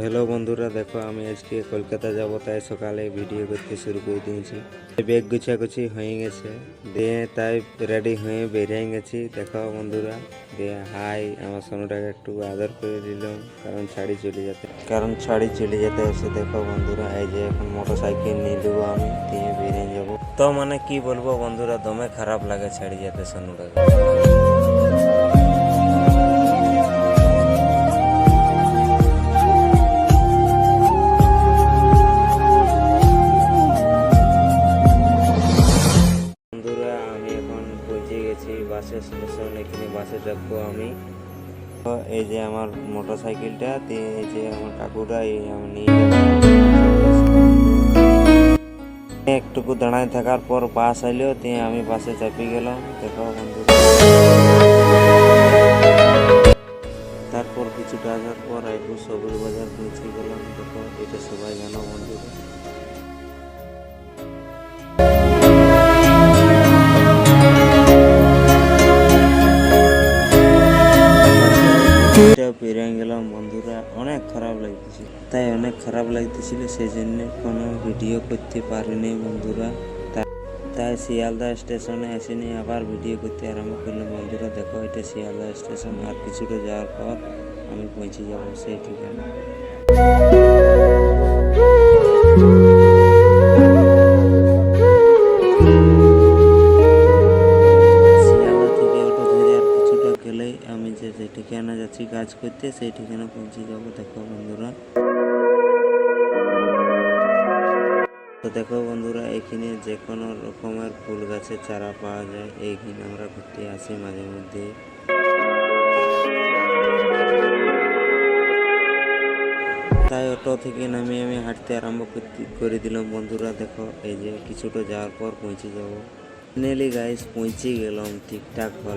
Hello বন্ধুরা, দেখো আমি আজকে কলকাতা যাব, তাই সকালে ভিডিও করতে শুরু করে দিয়েছি। ব্যাগ গুছাগুছি হয়ে গেছে, দিয়ে তাই রেডি হয়ে বেরিয়ে গেছি। দেখো বন্ধুরা, দিয়ে হাই আমার সোনুটাকে একটু আদর করে দিলাম, কারণ ছাড়ি চলে যেতে এসে। দেখো বন্ধুরা, এই যে এখন মোটর সাইকেল নিয়ে দেবো আমি, দিয়ে বেরিয়ে যাবো। তো মানে কি বলবো বন্ধুরা, দমে খারাপ লাগে ছাড়ি যেতে সোনুটাকে। বন্ধুরা, আমি এখন পৌঁছে গেছি বাসের স্টেশন। এখানে বাসে চাপবো আমি। তো এই যে আমার মোটর সাইকেলটা, দিয়ে এই যে আমার কাকুরা এই আমি নিয়ে যাবো। একটুকু দাঁড়ায় থাকার পর বাস আইলো, দিয়ে আমি বাসে চাপি গেলাম। দেখো বন্ধুরা, তারপর কিছুটা আসার পর একটু সবুজ বাজার পৌঁছে গেলাম। দেখো, এটা সবাই জানো বন্ধুরা। পেরিয়ে গেলাম বন্ধুরা, অনেক খারাপ লাগতেছিল, সেই জন্য কোনো ভিডিও করতে পারিনি বন্ধুরা। তাই শিয়ালদা স্টেশনে এসে আবার ভিডিও করতে আরম্ভ করলাম বন্ধুরা। দেখো, এটা শিয়ালদা স্টেশন, আর কিছুটা যাওয়ার পর আমি পৌঁছে যাব সেই ঠিকানা। শিয়ালদা থেকে অটো ধরে আর কিছুটা গেলেই আমি যে ঠিকানা যাচ্ছি কাজ করতে, সেই ঠিকানা পৌঁছে যাব। দেখো বন্ধুরা, তো দেখো বন্ধুরা, এখানে যে কোনো রকমের ফুল গাছের চারা পাওয়া যায়। এইখানে আমরা ঘুরতে আসি মাঝে মধ্যে। তাই অটো থেকে নামে আমি হাঁটতে আরম্ভ করে দিলাম বন্ধুরা। দেখো, এই যে কিছুটা যাওয়ার পর পৌঁছে যাব। ফাইনালি গাইস, পৌঁছে গেলাম, ঠিকঠাক হল।